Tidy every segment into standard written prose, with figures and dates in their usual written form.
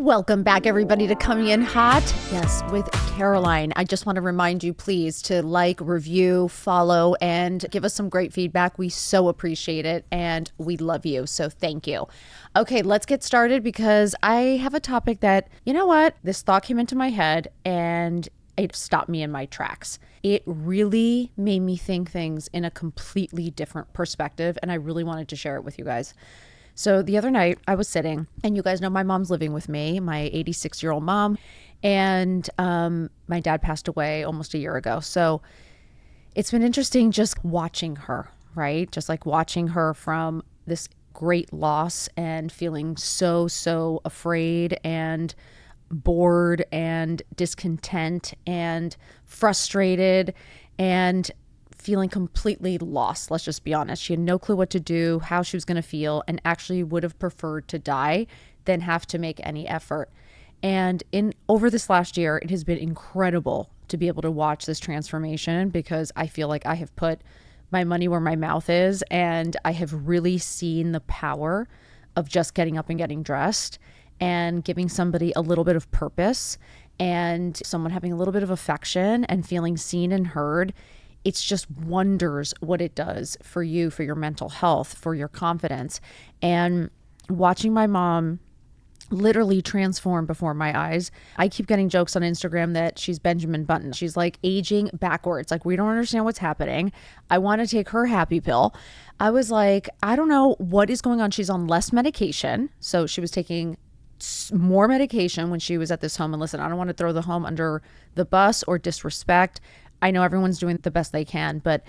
Welcome back, everybody, to Coming In Hot. Yes, with Caroline. I just want to remind you, please, to like, review, follow, and give us some great feedback. We so appreciate it, and we love you. So thank you. Okay, let's get started because I have a topic that, you know what? This thought came into my head, and it stopped me in my tracks. It really made me think things in a completely different perspective, and I really wanted to share it with you guys. So the other night I was sitting, and you guys know my mom's living with me, my 86-year-old mom, and my dad passed away almost a year ago. So it's been interesting just watching her, right? Just like watching her from this great loss and feeling so afraid and bored and discontent and frustrated and feeling completely lost. Let's just be honest. She had no clue what to do, how she was going to feel, and actually would have preferred to die than have to make any effort. And over this last year, it has been incredible to be able to watch this transformation because I feel like I have put my money where my mouth is, and I have really seen the power of just getting up and getting dressed and giving somebody a little bit of purpose and someone having a little bit of affection and feeling seen and heard. It's just wonders what it does for you, for your mental health, for your confidence. And watching my mom literally transform before my eyes. I keep getting jokes on Instagram that she's Benjamin Button. She's like aging backwards. Like, we don't understand what's happening. I want to take her happy pill. I was like, I don't know what is going on. She's on less medication. So she was taking more medication when she was at this home. And listen, I don't want to throw the home under the bus or disrespect. I know everyone's doing the best they can, but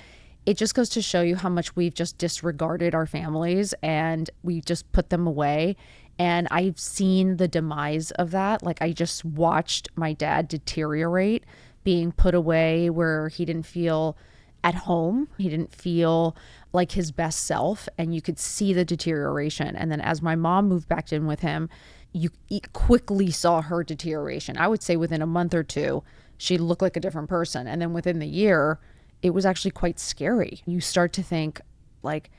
it just goes to show you how much we've just disregarded our families and we just put them away. And I've seen the demise of that. Like, I just watched my dad deteriorate, being put away where he didn't feel at home. He didn't feel like his best self, and you could see the deterioration. And then as my mom moved back in with him, you quickly saw her deterioration. I would say within a month or two, she looked like a different person. And then within the year, it was actually quite scary. You start to think, like,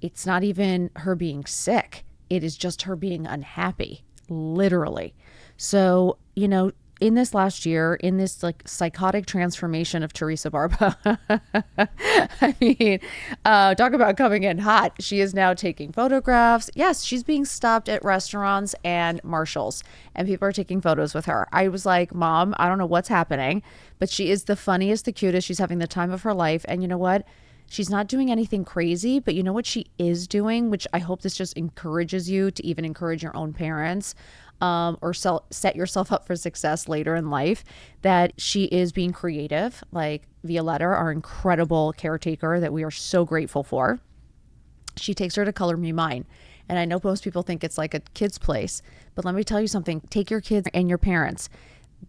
it's not even her being sick. It is just her being unhappy, literally. So, you know, in this last year, in this like psychotic transformation of Teresa Barba, I mean, talk about coming in hot. She is now taking photographs. Yes, she's being stopped at restaurants and Marshalls, and people are taking photos with her. I was like, Mom, I don't know what's happening, but she is the funniest, the cutest. She's having the time of her life. And you know what? She's not doing anything crazy, but you know what she is doing, which I hope this just encourages you to even encourage your own parents, or set yourself up for success later in life, that she is being creative. Like Violetta, our incredible caretaker that we are so grateful for. She takes her to Color Me Mine. And I know most people think it's like a kid's place, but let me tell you something. Take your kids and your parents.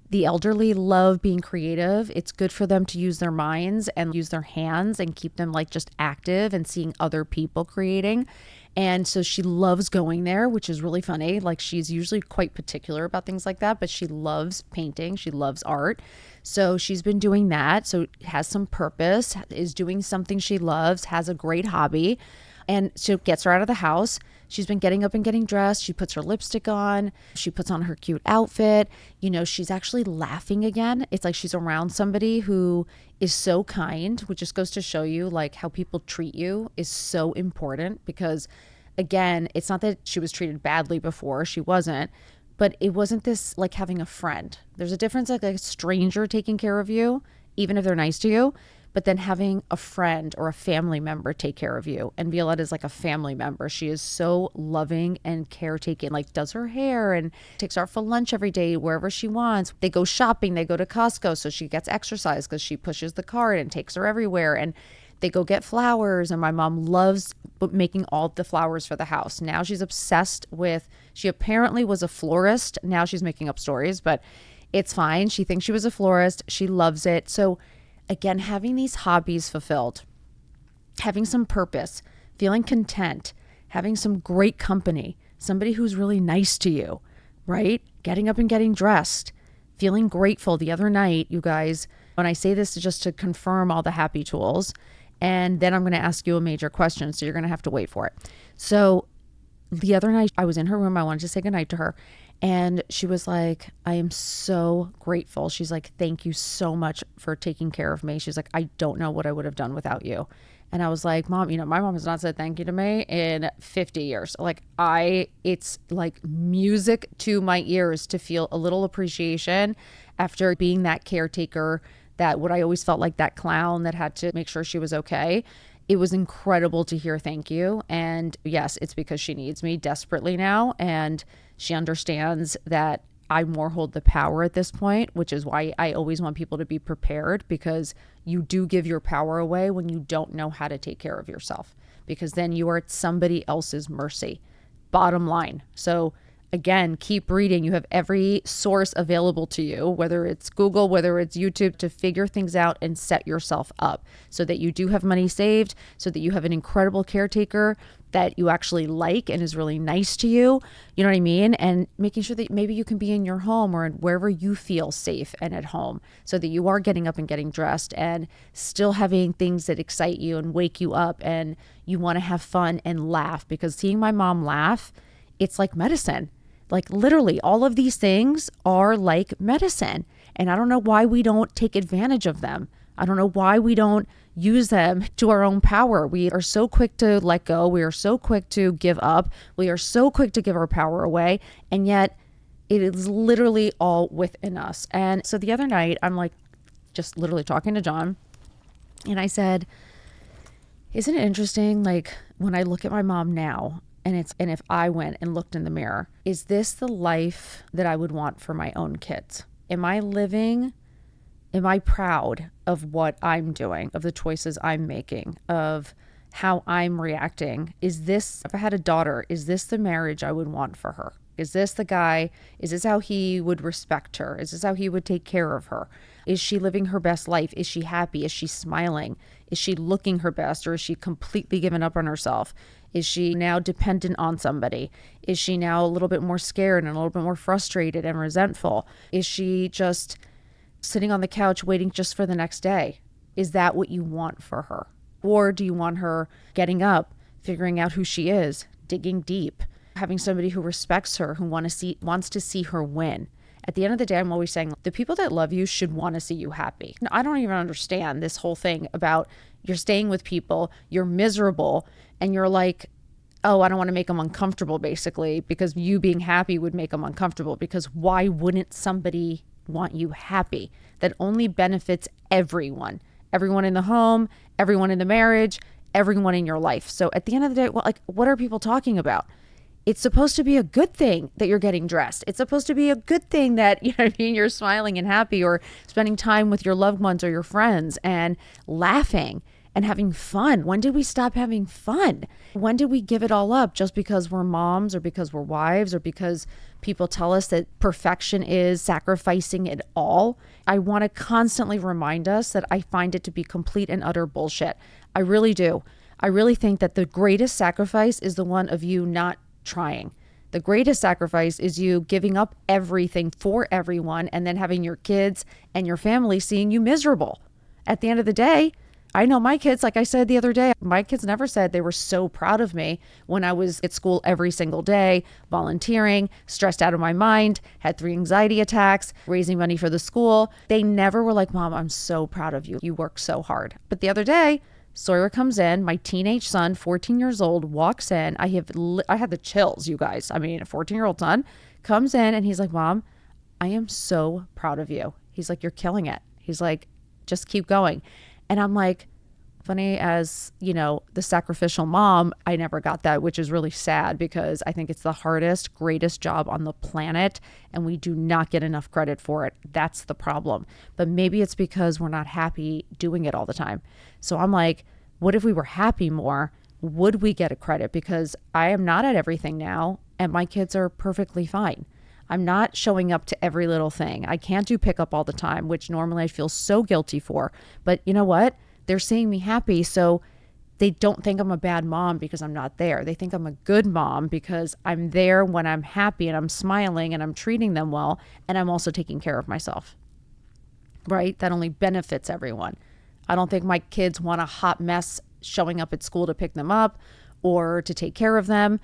The elderly love being creative. It's good for them to use their minds and use their hands and keep them like just active and seeing other people creating. And so she loves going there, which is really funny. Like, she's usually quite particular about things like that, but she loves painting. She loves art. So she's been doing that. So has some purpose, is doing something she loves, has a great hobby. And so it gets her out of the house. She's been getting up and getting dressed. She puts her lipstick on. She puts on her cute outfit. You know, she's actually laughing again. It's like she's around somebody who is so kind, which just goes to show you like how people treat you is so important. Because again, it's not that she was treated badly before. She wasn't. But it wasn't this like having a friend. There's a difference, like a stranger taking care of you, even if they're nice to you, but then having a friend or a family member take care of you. And Violetta is like a family member. She is so loving and caretaking, like does her hair and takes her out for lunch every day, wherever she wants. They go shopping, they go to Costco. So she gets exercise because she pushes the cart and takes her everywhere. And they go get flowers. And my mom loves making all the flowers for the house. Now she's obsessed with, she apparently was a florist. Now she's making up stories, but it's fine. She thinks she was a florist. She loves it. So again, having these hobbies fulfilled, having some purpose, feeling content, having some great company, somebody who's really nice to you, right? Getting up and getting dressed, feeling grateful. The other night, you guys, when I say this is just to confirm all the happy tools, and then I'm going to ask you a major question, so you're going to have to wait for it. So the other night, I was in her room. I wanted to say goodnight to her. And she was like, I am so grateful. She's like, thank you so much for taking care of me. She's like, I don't know what I would have done without you. And I was like, Mom, my mom has not said thank you to me in 50 years. Like it's like music to my ears to feel a little appreciation after being that caretaker, that what I always felt like that clown that had to make sure she was okay. It was incredible to hear thank you. And yes, it's because she needs me desperately now. And she understands that I more hold the power at this point, which is why I always want people to be prepared, because you do give your power away when you don't know how to take care of yourself, because then you are at somebody else's mercy. Bottom line. So again, keep reading. You have every source available to you, whether it's Google, whether it's YouTube, to figure things out and set yourself up so that you do have money saved, so that you have an incredible caretaker that you actually like and is really nice to you. You know what I mean? And making sure that maybe you can be in your home or wherever you feel safe and at home, so that you are getting up and getting dressed and still having things that excite you and wake you up and you want to have fun and laugh. Because seeing my mom laugh, it's like medicine. Like literally all of these things are like medicine. And I don't know why we don't take advantage of them. I don't know why we don't use them to our own power. We are so quick to let go. We are so quick to give up. We are so quick to give our power away. And yet it is literally all within us. And so the other night, I'm like just literally talking to John, and I said, isn't it interesting? Like when I look at my mom now, and if I went and looked in the mirror, is this the life that I would want for my own kids? Am I proud of what I'm doing, of the choices I'm making, of how I'm reacting? Is this, if I had a daughter, is this the marriage I would want for her? Is this the guy? Is this how he would respect her? Is this how he would take care of her? Is she living her best life? Is she happy? Is she smiling? Is she looking her best, or is she completely given up on herself? Is she now dependent on somebody? Is she now a little bit more scared and a little bit more frustrated and resentful? Is she just sitting on the couch waiting just for the next day? Is that what you want for her? Or do you want her getting up, figuring out who she is, digging deep, having somebody who respects her, who wants to see her win? At the end of the day, I'm always saying the people that love you should want to see you happy. Now, I don't even understand this whole thing about you're staying with people, you're miserable, and you're like, oh, I don't want to make them uncomfortable, basically, because you being happy would make them uncomfortable. Because why wouldn't somebody want you happy? That only benefits everyone in the home, everyone in the marriage, everyone in your life. So at the end of the day, what are people talking about? It's supposed to be a good thing that you're getting dressed. It's supposed to be a good thing that, you know what I mean, you're smiling and happy, or spending time with your loved ones or your friends and laughing and having fun. When did we stop having fun? When did we give it all up just because we're moms, or because we're wives, or because people tell us that perfection is sacrificing it all? I want to constantly remind us that I find it to be complete and utter bullshit. I really do. I really think that the greatest sacrifice is the one of you not trying. The greatest sacrifice is you giving up everything for everyone and then having your kids and your family seeing you miserable. At the end of the day, I know my kids, like I said the other day, my kids never said they were so proud of me when I was at school every single day, volunteering, stressed out of my mind, had 3 anxiety attacks, raising money for the school. They never were like, Mom, I'm so proud of you. You work so hard. But the other day, Sawyer comes in, my teenage son, 14 years old, walks in. I had the chills, you guys. I mean, a 14-year-old son comes in and he's like, Mom, I am so proud of you. He's like, you're killing it. He's like, just keep going. And I'm like, funny as, the sacrificial mom, I never got that, which is really sad, because I think it's the hardest, greatest job on the planet, and we do not get enough credit for it. That's the problem. But maybe it's because we're not happy doing it all the time. So I'm like, what if we were happy more? Would we get a credit? Because I am not at everything now, and my kids are perfectly fine. I'm not showing up to every little thing. I can't do pickup all the time, which normally I feel so guilty for. But you know what? They're seeing me happy, so they don't think I'm a bad mom because I'm not there. They think I'm a good mom because I'm there when I'm happy and I'm smiling and I'm treating them well, and I'm also taking care of myself, right? That only benefits everyone. I don't think my kids want a hot mess showing up at school to pick them up, or to take care of them.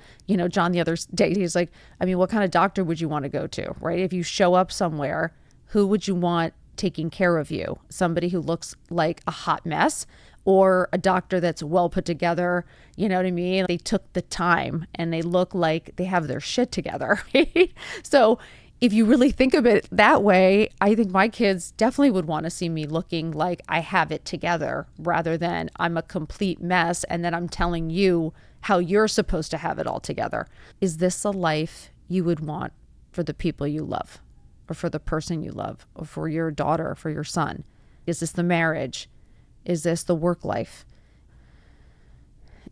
John, the other day, he's like, I mean, what kind of doctor would you want to go to, right? If you show up somewhere, who would you want taking care of you? Somebody who looks like a hot mess, or a doctor that's well put together? You know what I mean? They took the time and they look like they have their shit together. Right? So if you really think of it that way, I think my kids definitely would want to see me looking like I have it together, rather than I'm a complete mess and then I'm telling you how you're supposed to have it all together. Is this a life you would want for the people you love, or for the person you love, or for your daughter, for your son? Is this the marriage? Is this the work life?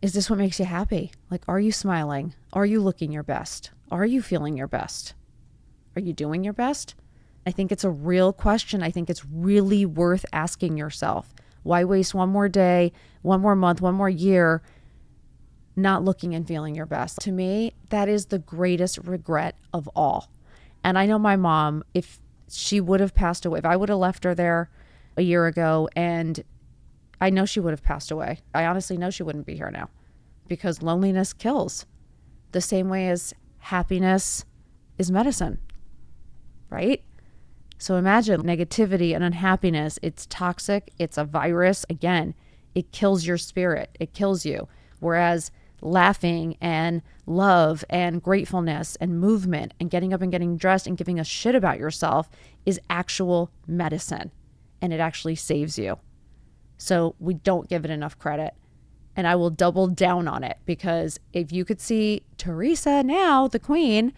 Is this what makes you happy? Like, are you smiling? Are you looking your best? Are you feeling your best? Are you doing your best? I think it's a real question. I think it's really worth asking yourself. Why waste one more day, one more month, one more year not looking and feeling your best? To me, that is the greatest regret of all. And I know my mom, if she would have passed away, if I would have left her there a year ago, and I know she would have passed away. I honestly know she wouldn't be here now, because loneliness kills the same way as happiness is medicine, right? So imagine negativity and unhappiness. It's toxic. It's a virus. Again, it kills your spirit. It kills you. Whereas laughing and love and gratefulness and movement and getting up and getting dressed and giving a shit about yourself is actual medicine, and it actually saves you. So we don't give it enough credit. And I will double down on it, because if you could see Teresa now, the queen,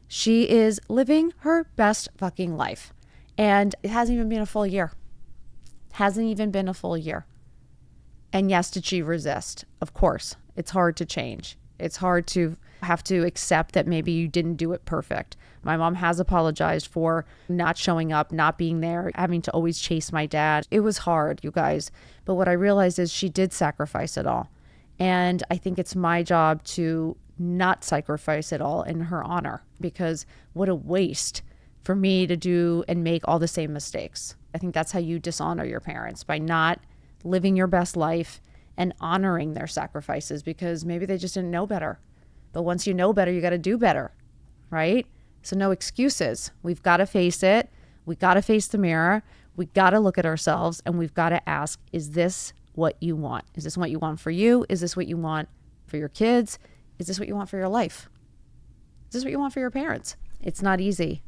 she is living her best fucking life. And it hasn't even been a full year. Hasn't even been a full year. And yes, did she resist? Of course. It's hard to change. It's hard to have to accept that maybe you didn't do it perfect. My mom has apologized for not showing up, not being there, having to always chase my dad. It was hard, you guys. But what I realized is she did sacrifice it all. And I think it's my job to not sacrifice it all in her honor, because what a waste for me to do and make all the same mistakes. I think that's how you dishonor your parents, by not living your best life and honoring their sacrifices, because maybe they just didn't know better. But once you know better, you got to do better, right? So no excuses. We've got to face it. We got to face the mirror. We got to look at ourselves, and we've got to ask, is this what you want? Is this what you want for you? Is this what you want for your kids? Is this what you want for your life? Is this what you want for your parents? It's not easy.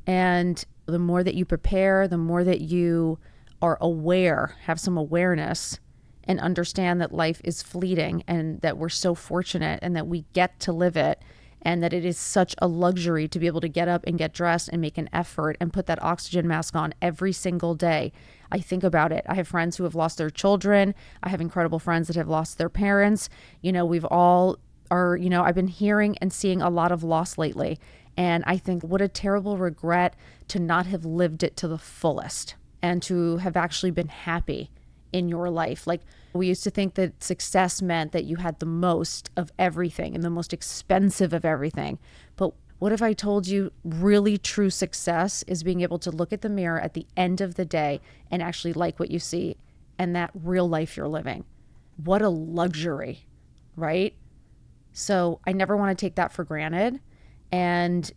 And the more that you prepare, the more that you are aware, have some awareness, and understand that life is fleeting, and that we're so fortunate, and that we get to live it, and that it is such a luxury to be able to get up and get dressed and make an effort and put that oxygen mask on every single day. I think about it. I have friends who have lost their children. I have incredible friends that have lost their parents. We've all are, I've been hearing and seeing a lot of loss lately. And I think what a terrible regret to not have lived it to the fullest, and to have actually been happy in your life. Like, we used to think that success meant that you had the most of everything and the most expensive of everything. But what if I told you really true success is being able to look at the mirror at the end of the day and actually like what you see, and that real life you're living? What a luxury, right? So I never want to take that for granted. And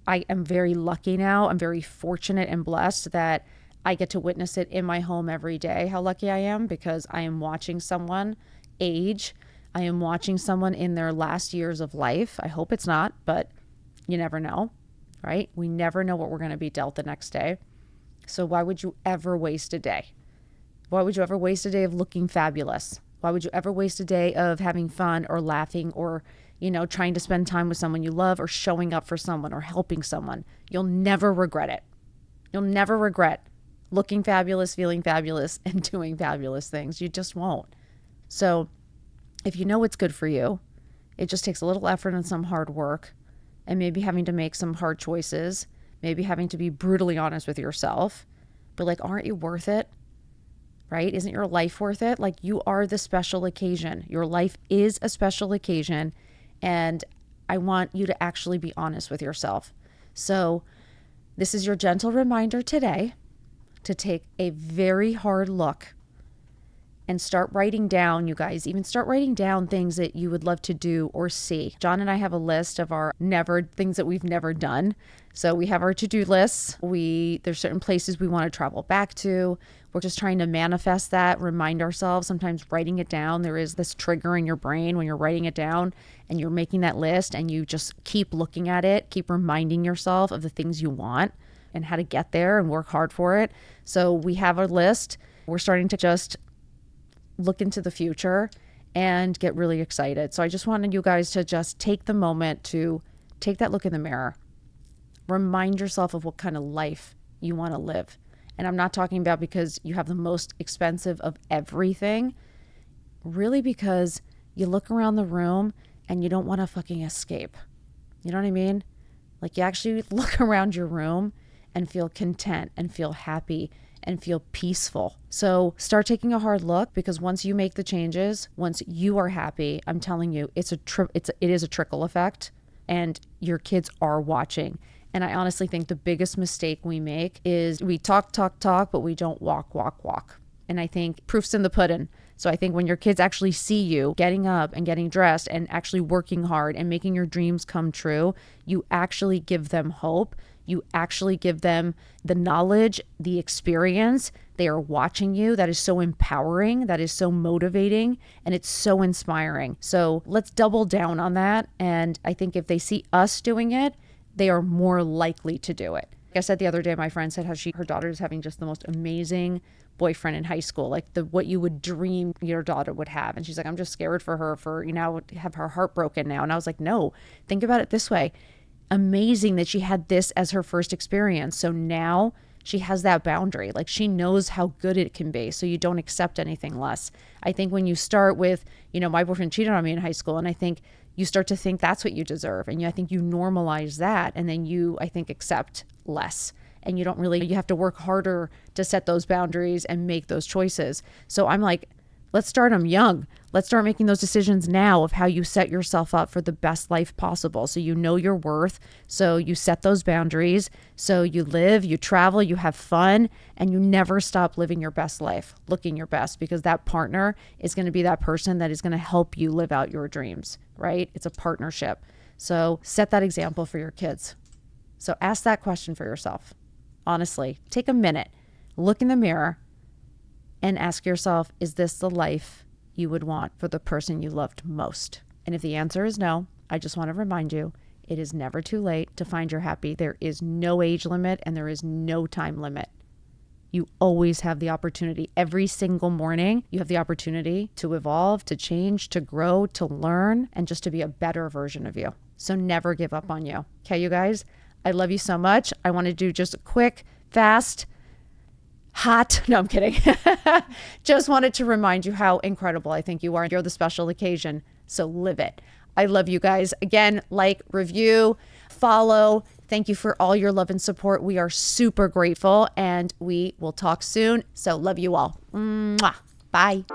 I am very lucky now. I'm very fortunate and blessed that I get to witness it in my home every day, how lucky I am, because I am watching someone age. I am watching someone in their last years of life. I hope it's not, but you never know, right? We never know what we're going to be dealt the next day. So why would you ever waste a day? Why would you ever waste a day of looking fabulous? Why would you ever waste a day of having fun or laughing or, trying to spend time with someone you love, or showing up for someone or helping someone? You'll never regret it. You'll never regret looking fabulous, feeling fabulous, and doing fabulous things. You just won't. So if you know what's good for you, it just takes a little effort and some hard work, and maybe having to make some hard choices, maybe having to be brutally honest with yourself. But like, aren't you worth it? Right? Isn't your life worth it? Like, you are the special occasion. Your life is a special occasion. And I want you to actually be honest with yourself. So this is your gentle reminder today to take a very hard look and start writing down, you guys, even start writing down things that you would love to do or see. John and I have a list of our things that we've never done. So we have our to-do lists. There's certain places we want to travel back to. We're just trying to manifest that, remind ourselves, sometimes writing it down. There is this trigger in your brain when you're writing it down and you're making that list and you just keep looking at it, keep reminding yourself of the things you want and how to get there and work hard for it. So we have a list. We're starting to just look into the future and get really excited. So I just wanted you guys to just take the moment to take that look in the mirror. Remind yourself of what kind of life you want to live. And I'm not talking about because you have the most expensive of everything, really because you look around the room and you don't want to fucking escape. You know what I mean? Like you actually look around your room and feel content and feel happy and feel peaceful. So start taking a hard look, because once you make the changes, once you are happy, I'm telling you, it is a trickle effect, and your kids are watching. And I honestly think the biggest mistake we make is we talk, but we don't walk. And I think proof's in the pudding. So I think when your kids actually see you getting up and getting dressed and actually working hard and making your dreams come true, you actually give them hope. You actually give them the knowledge, the experience. They are watching you. That is so empowering. That is so motivating. And it's so inspiring. So let's double down on that. And I think if they see us doing it, they are more likely to do it. Like I said the other day, my friend said how her daughter is having just the most amazing boyfriend in high school, like what you would dream your daughter would have. And she's like, I'm just scared for her have her heart broken now. And I was like, no, think about it this way. Amazing that she had this as her first experience. So now she has that boundary. Like she knows how good it can be. So you don't accept anything less. I think when you start with, my boyfriend cheated on me in high school, and I think you start to think that's what you deserve. And I think you normalize that. And then I think, accept less. And you have to work harder to set those boundaries and make those choices. So I'm like, let's start them young. Let's start making those decisions now of how you set yourself up for the best life possible. So you know your worth. So you set those boundaries. So you live, you travel, you have fun, and you never stop living your best life, looking your best, because that partner is going to be that person that is going to help you live out your dreams, right? It's a partnership. So set that example for your kids. So ask that question for yourself. Honestly, take a minute, look in the mirror, and ask yourself, is this the life you would want for the person you loved most? And if the answer is no, I just want to remind you, it is never too late to find your happy. There is no age limit and there is no time limit. You always have the opportunity. Every single morning, you have the opportunity to evolve, to change, to grow, to learn, and just to be a better version of you. So never give up on you. Okay, you guys? I love you so much. I want to do just a quick, fast, hot. No, I'm kidding. Just wanted to remind you how incredible I think you are. You're the special occasion. So live it. I love you guys. Again, like, review, follow. Thank you for all your love and support. We are super grateful, and we will talk soon. So love you all. Mwah. Bye.